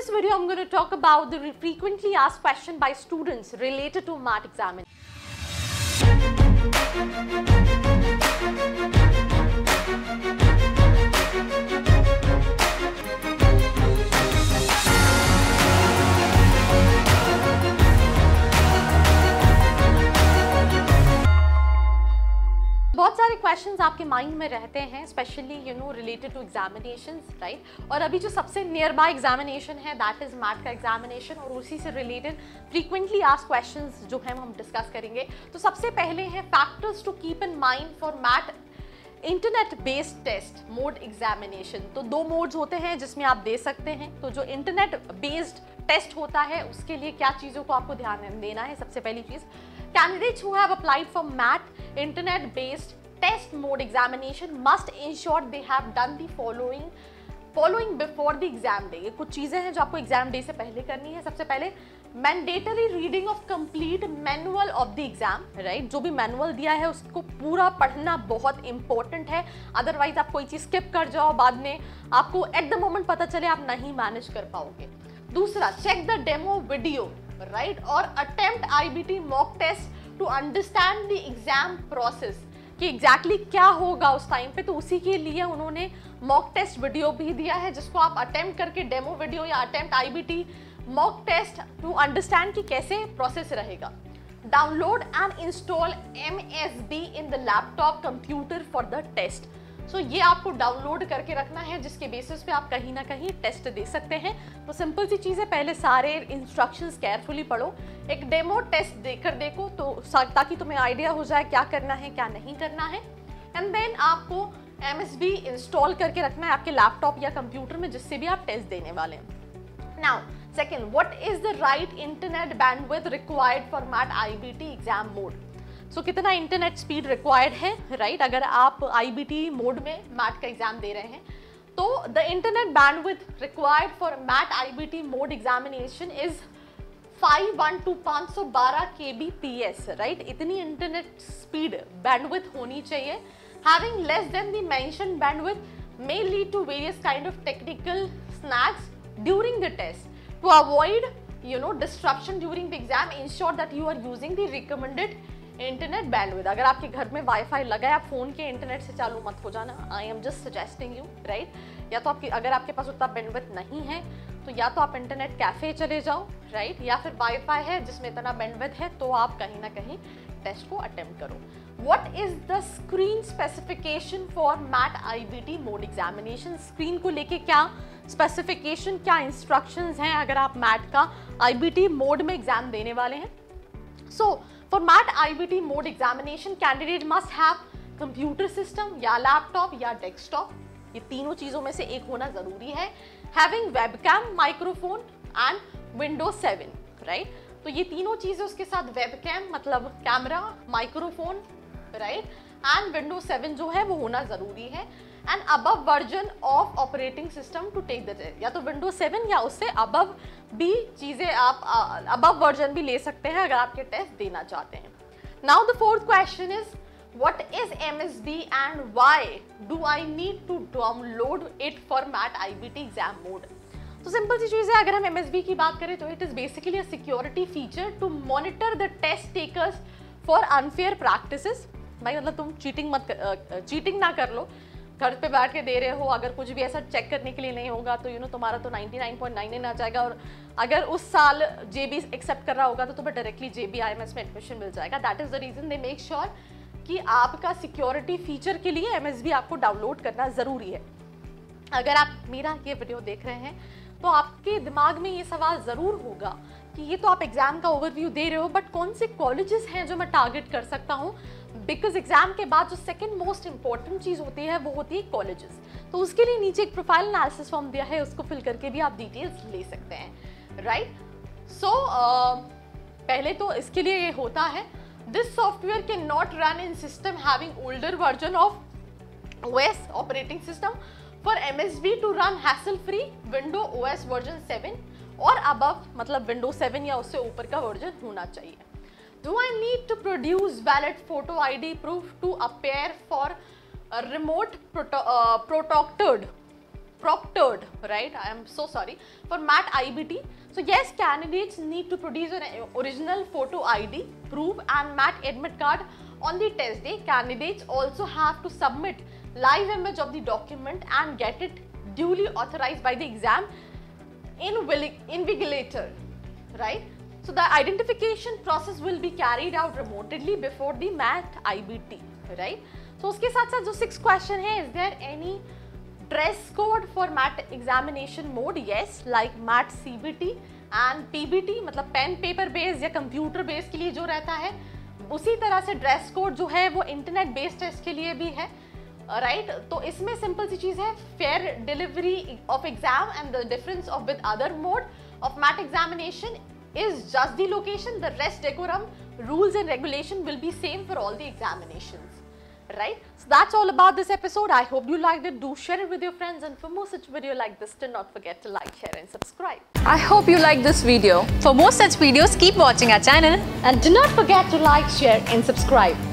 this video, I'm going to talk about the frequently asked question by students related to MAT examination. बहुत सारे questions आपके mind में रहते हैं, specially related to examinations, right. और अभी जो सबसे नियर बाय एग्जामिनेशन है दैट इज मैट का एग्जामिनेशन, और उसी से रिलेटेड फ्रीक्वेंटली आस्क्ड क्वेश्चंस जो हैं हम डिस्कस करेंगे। तो सबसे पहले है factors to keep in mind for MAT internet based test mode examination. तो दो मोड्स होते हैं जिसमें आप दे सकते हैं। तो जो इंटरनेट बेस्ड टेस्ट होता है उसके लिए क्या चीज़ों को आपको ध्यान देना है। सबसे पहली चीज़, candidates who have applied for MAT internet based test mode examination must ensure they have done the following before the exam day. ये कुछ चीज़ें हैं जो आपको एग्जाम डे से पहले करनी है। सबसे पहले mandatory reading of complete manual of the exam, right. जो भी मैनुअल दिया है उसको पूरा पढ़ना बहुत इंपॉर्टेंट है, अदरवाइज आप कोई चीज़ स्किप कर जाओ, बाद में आपको एट द मोमेंट पता चले आप नहीं मैनेज कर पाओगे। दूसरा, check the demo video, right, और attempt IBT mock test to understand the exam process कि एग्जैक्टली क्या होगा उस टाइम पे। तो उसी के लिए उन्होंने मॉक टेस्ट वीडियो भी दिया है जिसको आप अटेम्प्ट करके डेमो वीडियो या attempt IBT mock test to understand कि कैसे प्रोसेस रहेगा। Download and install MSB in the laptop computer for the test. So ये आपको डाउनलोड करके रखना है जिसके बेसिस पे आप कहीं ना कहीं टेस्ट दे सकते हैं। तो सिंपल सी चीज़ है, पहले सारे इंस्ट्रक्शंस केयरफुली पढ़ो, एक डेमो टेस्ट देकर देखो तो ताकि तुम्हें आइडिया हो जाए क्या करना है क्या नहीं करना है। एंड देन आपको MSB इंस्टॉल करके रखना है आपके लैपटॉप या कंप्यूटर में जिससे भी आप टेस्ट देने वाले हैं। Now second, what is the right internet bandwidth required for MAT IBT exam mode. So कितना इंटरनेट स्पीड रिक्वायर्ड है, राइट, अगर आप IBT मोड में मैट का एग्जाम दे रहे हैं। तो the internet bandwidth required for MAT IBT mode examination is 512 kbps, right. इतनी इंटरनेट स्पीड बैंडविड्थ होनी चाहिए। Having less than the mentioned bandwidth may lead to various kind of technical snags during the test. To avoid disruption during the exam, ensure that you are using the recommended internet bandwidth. अगर आपके घर में wifi लगा है, आप phone के internet से चालू मत हो जाना, I am just suggesting you, right. या तो अगर आपके पास उतना बैंडविड्थ नहीं है तो या तो आप इंटरनेट कैफे चले जाओ, राइट, या फिर वाईफाई है जिसमें इतना बैंडविड्थ है तो आप कहीं ना कहीं टेस्ट को अटेम्प्ट करो। What is the screen specification for MAT IBT mode examination. Screen को लेके क्या स्पेसिफिकेशन, क्या इंस्ट्रक्शंस हैं अगर आप मैट का IBT मोड में एग्जाम देने वाले हैं। सो for MAT IBT mode examination, candidate must have computer system या लैपटॉप या डेस्कटॉप, ये तीनों चीज़ों में से एक होना ज़रूरी है। Having webcam, microphone and Windows 7, right? तो ये तीनों चीज़ें उसके साथ webcam मतलब camera, microphone, right, and Windows 7 जो है वो होना ज़रूरी है। And above version of operating system to take the test, या तो Windows 7 या उससे अबव भी चीज़ें आप अबव वर्जन भी ले सकते हैं अगर आपके टेस्ट देना चाहते हैं। Now the fourth question is what is MSB and why do I need to download it for MAT IBT exam mode. तो सिंपल सी चीज़ है, अगर हम MSB की बात करें तो it is basically a security feature to monitor the test takers for unfair practices. भाई मतलब तुम चीटिंग ना कर लो, घर पे बैठ के दे रहे हो, अगर कुछ भी ऐसा चेक करने के लिए नहीं होगा तो तुम्हारा तो 99.99 आ जाएगा, और अगर उस साल JB एक्सेप्ट कर रहा होगा तो तुम्हें डायरेक्टली JB IMS में एडमिशन मिल जाएगा। That is the reason they make sure कि आपका सिक्योरिटी फीचर के लिए MSB आपको डाउनलोड करना ज़रूरी है। अगर आप मेरा ये वीडियो देख रहे हैं तो आपके दिमाग में ये सवाल ज़रूर होगा कि ये तो आप एग्ज़ाम का ओवरव्यू दे रहे हो, बट कौन से कॉलेजेस हैं जो मैं टारगेट कर सकता हूँ, बिकॉज एग्जाम के बाद जो सेकंड मोस्ट इंपॉर्टेंट चीज़ होती है वो होती है कॉलेजेस। तो उसके लिए नीचे एक प्रोफाइल एनालिसिस फॉर्म दिया है, उसको फिल करके भी आप डिटेल्स ले सकते हैं, राइट। सो पहले तो इसके लिए ये होता है, this software can not run in system having older version of OS operating system for MSB to run hassle free window OS version 7 और अबव, मतलब Windows 7 या उससे ऊपर का वर्जन होना चाहिए। Do I need to produce valid photo ID proof to appear for a remote protected proctored, right? I am so sorry, for MAT IBT. So yes, candidates need to produce an original photo ID, proof and MAT admit card on the test day. Candidates also have to submit live image of the document and get it duly authorized by the exam invigilator, right? So the identification process will be carried out remotely before the MAT IBT, right? So उसके साथ साथ जो 6th question है, is there any dress code for MAT examination mode? Yes, like MAT CBT and PBT, मतलब pen paper based या computer based के लिए जो रहता है, उसी तरह से ड्रेस कोड जो है वो इंटरनेट बेस्ड टेस्ट के लिए भी है, राइट? तो इसमें सिंपल सी चीज है, fair delivery of exam and the difference of with other mode of MAT examination is just the location. The rest decorum, rules and regulation will be same for all the examinations, right? So that's all about this episode. I hope you liked it. Do share it with your friends, and for more such video like this, do not forget to like, share and subscribe. I hope you liked this video. For more such videos, keep watching our channel And do not forget to like, share and subscribe.